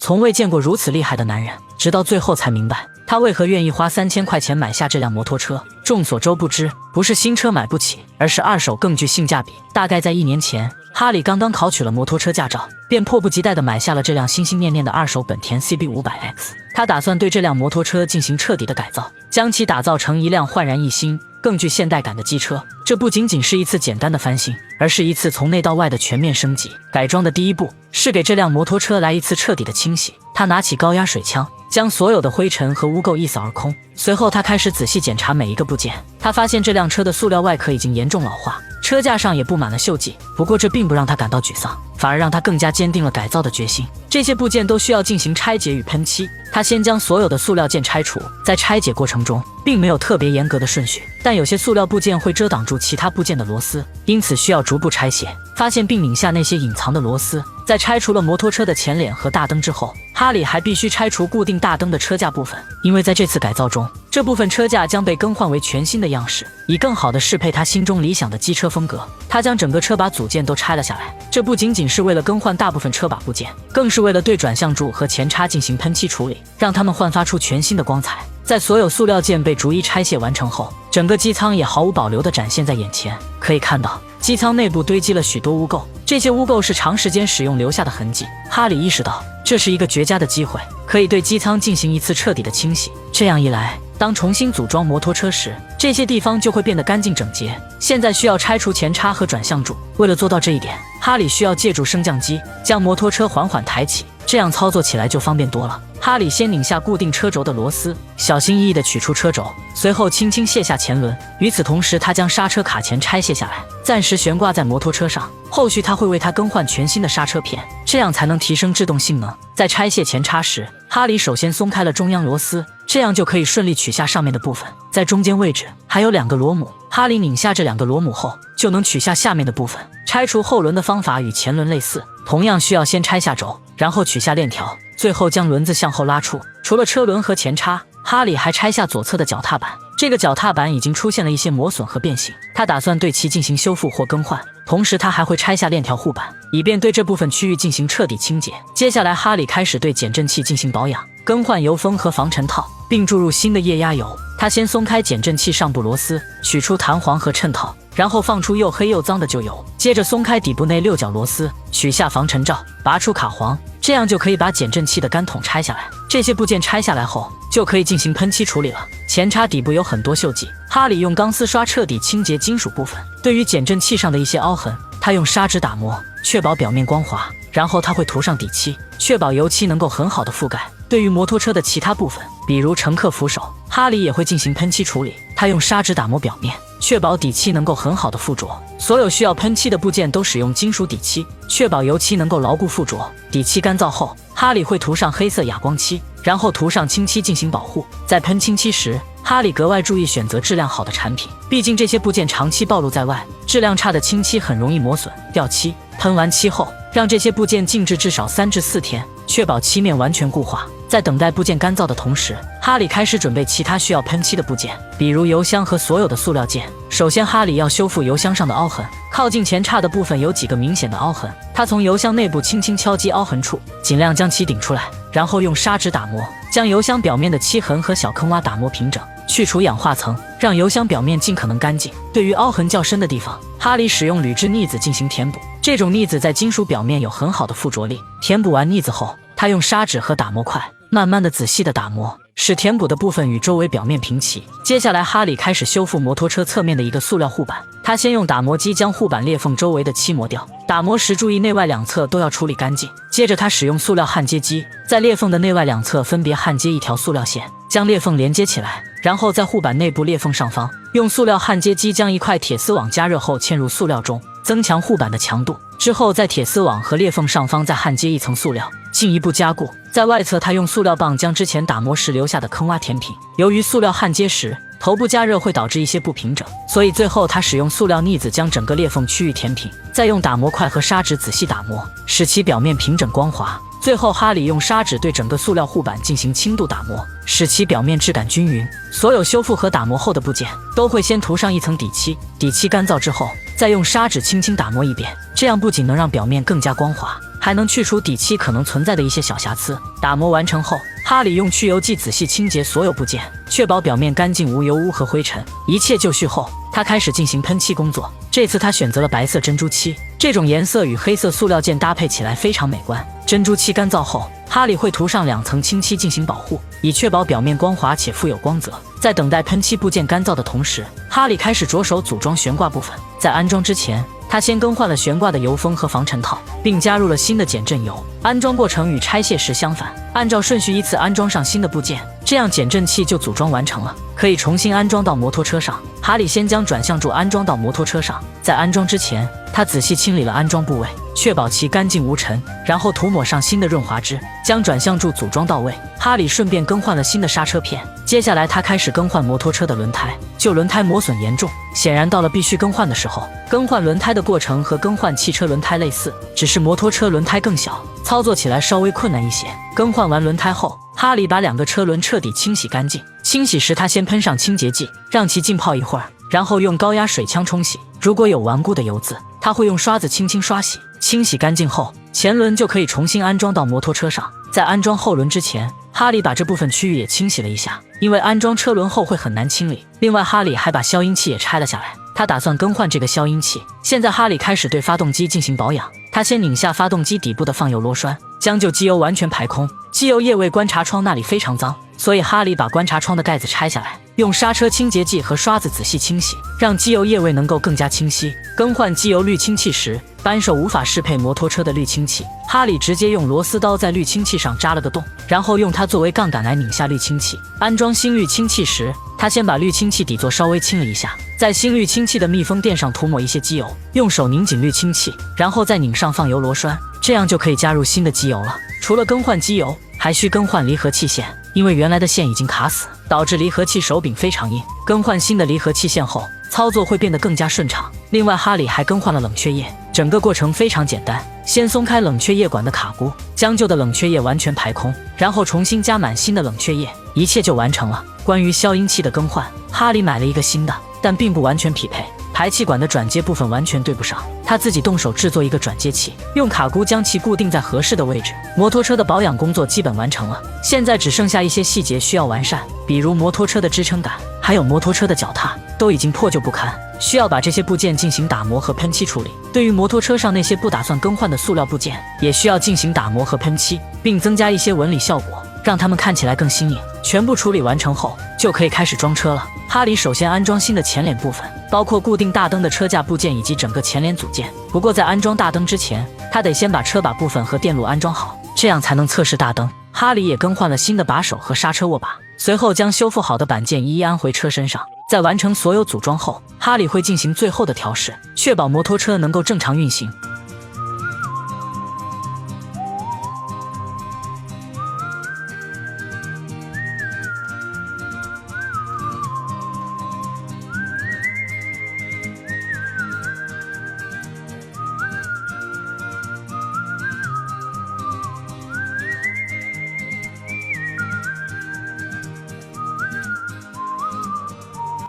从未见过如此厉害的男人，直到最后才明白他为何愿意花3000块钱买下这辆摩托车。众所周知，不是新车买不起，而是二手更具性价比。大概在1年前，哈里刚刚考取了摩托车驾照，便迫不及待地买下了这辆心心念念的二手本田 CB500X。他打算对这辆摩托车进行彻底的改造，将其打造成一辆焕然一新、更具现代感的机车。这不仅仅是一次简单的翻新，而是一次从内到外的全面升级。改装的第一步是给这辆摩托车来一次彻底的清洗。他拿起高压水枪，将所有的灰尘和污垢一扫而空。随后他开始仔细检查每一个部件。他发现这辆车的塑料外壳已经严重老化，车架上也布满了锈迹。不过这并不让他感到沮丧，反而让他更加坚定了改造的决心。这些部件都需要进行拆解与喷漆。他先将所有的塑料件拆除，在拆解过程中并没有特别严格的顺序，但有些塑料部件会遮挡住其他部件的螺丝，因此需要逐步拆卸，发现并拧下那些隐藏的螺丝。在拆除了摩托车的前脸和大灯之后，哈里还必须拆除固定大灯的车架部分，因为在这次改造中，这部分车架将被更换为全新的样式，以更好地适配他心中理想的机车风格。他将整个车把组件都拆了下来，这不仅仅是为了更换大部分车把部件，更是为了对转向柱和前叉进行喷漆处理，让它们焕发出全新的光彩。在所有塑料件被逐一拆卸完成后，整个机舱也毫无保留地展现在眼前。可以看到，机舱内部堆积了许多污垢，这些污垢是长时间使用留下的痕迹。哈里意识到，这是一个绝佳的机会，可以对机舱进行一次彻底的清洗。这样一来，当重新组装摩托车时，这些地方就会变得干净整洁。现在需要拆除前叉和转向柱，为了做到这一点，哈里需要借助升降机将摩托车缓缓抬起，这样操作起来就方便多了。哈里先拧下固定车轴的螺丝，小心翼翼地取出车轴，随后轻轻卸下前轮。与此同时，他将刹车卡钳拆卸下来，暂时悬挂在摩托车上。后续他会为它更换全新的刹车片，这样才能提升制动性能。在拆卸前叉时，哈里首先松开了中央螺丝，这样就可以顺利取下上面的部分。在中间位置还有2个螺母，哈里拧下这2个螺母后，就能取下下面的部分。拆除后轮的方法与前轮类似，同样需要先拆下轴，然后取下链条，最后将轮子向后拉出。除了车轮和前叉，哈里还拆下左侧的脚踏板。这个脚踏板已经出现了一些磨损和变形，他打算对其进行修复或更换。同时他还会拆下链条护板，以便对这部分区域进行彻底清洁。接下来哈里开始对减震器进行保养，更换油封和防尘套，并注入新的液压油。他先松开减震器上部螺丝，取出弹簧和衬套，然后放出又黑又脏的旧油，接着松开底部内6角螺丝，取下防尘罩，拔出卡簧，这样就可以把减震器的杆筒拆下来。这些部件拆下来后，就可以进行喷漆处理了。前叉底部有很多锈迹，哈里用钢丝刷彻底清洁金属部分。对于减震器上的一些凹痕，他用砂纸打磨，确保表面光滑，然后他会涂上底漆，确保油漆能够很好的覆盖。对于摩托车的其他部分，比如乘客扶手，哈里也会进行喷漆处理。他用砂纸打磨表面，确保底漆能够很好的附着。所有需要喷漆的部件都使用金属底漆，确保油漆能够牢固附着。底漆干燥后，哈里会涂上黑色哑光漆，然后涂上清漆进行保护。在喷清漆时，哈里格外注意选择质量好的产品，毕竟这些部件长期暴露在外，质量差的清漆很容易磨损掉漆。喷完漆后，让这些部件静置至少3至4天，确保漆面完全固化。在等待部件干燥的同时，哈里开始准备其他需要喷漆的部件，比如油箱和所有的塑料件。首先，哈里要修复油箱上的凹痕，靠近前叉的部分有几个明显的凹痕，他从油箱内部轻轻敲击凹痕处，尽量将其顶出来，然后用砂纸打磨，将油箱表面的漆痕和小坑洼打磨平整，去除氧化层，让油箱表面尽可能干净。对于凹痕较深的地方，哈里使用铝制腻子进行填补，这种腻子在金属表面有很好的附着力。填补完腻子后，他用砂纸和打磨块慢慢的仔细的打磨，使填补的部分与周围表面平齐。接下来哈里开始修复摩托车侧面的一个塑料护板，他先用打磨机将护板裂缝周围的漆磨掉，打磨时注意内外两侧都要处理干净。接着他使用塑料焊接机，在裂缝的内外两侧分别焊接一条塑料线，将裂缝连接起来，然后在护板内部裂缝上方用塑料焊接机将一块铁丝网加热后嵌入塑料中，增强护板的强度。之后在铁丝网和裂缝上方再焊接一层塑料，进一步加固。在外侧他用塑料棒将之前打磨时留下的坑洼填平。由于塑料焊接时头部加热会导致一些不平整，所以最后他使用塑料腻子将整个裂缝区域填平，再用打磨块和砂纸仔细打磨，使其表面平整光滑。最后哈里用砂纸对整个塑料护板进行轻度打磨，使其表面质感均匀。所有修复和打磨后的部件都会先涂上一层底漆，底漆干燥之后再用砂纸轻轻打磨一遍，这样不仅能让表面更加光滑，还能去除底漆可能存在的一些小瑕疵。打磨完成后，哈里用去油剂仔细清洁所有部件，确保表面干净无油污和灰尘。一切就绪后，他开始进行喷漆工作。这次他选择了白色珍珠漆，这种颜色与黑色塑料件搭配起来非常美观。珍珠漆干燥后，哈里会涂上2层清漆进行保护，以确保表面光滑且富有光泽。在等待喷漆部件干燥的同时，哈里开始着手组装悬挂部分。在安装之前，他先更换了悬挂的油封和防尘套，并加入了新的减震油。安装过程与拆卸时相反，按照顺序依次安装上新的部件，这样减震器就组装完成了，可以重新安装到摩托车上。哈里先将转向柱安装到摩托车上，在安装之前，他仔细清理了安装部位，确保其干净无尘，然后涂抹上新的润滑脂，将转向柱组装到位。哈里顺便更换了新的刹车片，接下来他开始更换摩托车的轮胎。旧轮胎磨损严重，显然到了必须更换的时候。更换轮胎的过程和更换汽车轮胎类似，只是摩托车轮胎更小，操作起来稍微困难一些。更换完轮胎后，哈里把2个车轮彻底清洗干净。清洗时，他先喷上清洁剂，让其浸泡一会儿，然后用高压水枪冲洗。如果有顽固的油渍，他会用刷子轻轻刷洗。清洗干净后，前轮就可以重新安装到摩托车上。在安装后轮之前，哈里把这部分区域也清洗了一下，因为安装车轮后会很难清理。另外，哈里还把消音器也拆了下来，他打算更换这个消音器。现在哈里开始对发动机进行保养，他先拧下发动机底部的放油螺栓，将旧机油完全排空。机油液位观察窗那里非常脏，所以哈里把观察窗的盖子拆下来，用刹车清洁剂和刷子仔细清洗，让机油液位能够更加清晰。更换机油滤清器时，扳手无法适配摩托车的滤清器，哈里直接用螺丝刀在滤清器上扎了个洞，然后用它作为杠杆来拧下滤清器。安装新滤清器时，他先把滤清器底座稍微清了一下，在新滤清器的密封垫上涂抹一些机油，用手拧紧滤清器，然后再拧上放油螺栓，这样就可以加入新的机油了。除了更换机油，还需更换离合器线，因为原来的线已经卡死，导致离合器手柄非常硬。更换新的离合器线后，操作会变得更加顺畅。另外，哈里还更换了冷却液，整个过程非常简单。先松开冷却液管的卡箍，将旧的冷却液完全排空，然后重新加满新的冷却液，一切就完成了。关于消音器的更换，哈里买了一个新的，但并不完全匹配。排气管的转接部分完全对不上，他自己动手制作一个转接器，用卡箍将其固定在合适的位置。摩托车的保养工作基本完成了，现在只剩下一些细节需要完善，比如摩托车的支撑杆，还有摩托车的脚踏都已经破旧不堪，需要把这些部件进行打磨和喷漆处理。对于摩托车上那些不打算更换的塑料部件，也需要进行打磨和喷漆，并增加一些纹理效果，让它们看起来更新颖。全部处理完成后，就可以开始装车了。哈里首先安装新的前脸部分，包括固定大灯的车架部件以及整个前脸组件。不过在安装大灯之前，他得先把车把部分和电路安装好，这样才能测试大灯。哈里也更换了新的把手和刹车握把，随后将修复好的板件一一安回车身上。在完成所有组装后，哈里会进行最后的调试，确保摩托车能够正常运行。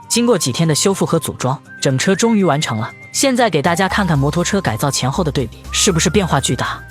经过几天的修复和组装，整车终于完成了。现在给大家看看摩托车改造前后的对比，是不是变化巨大？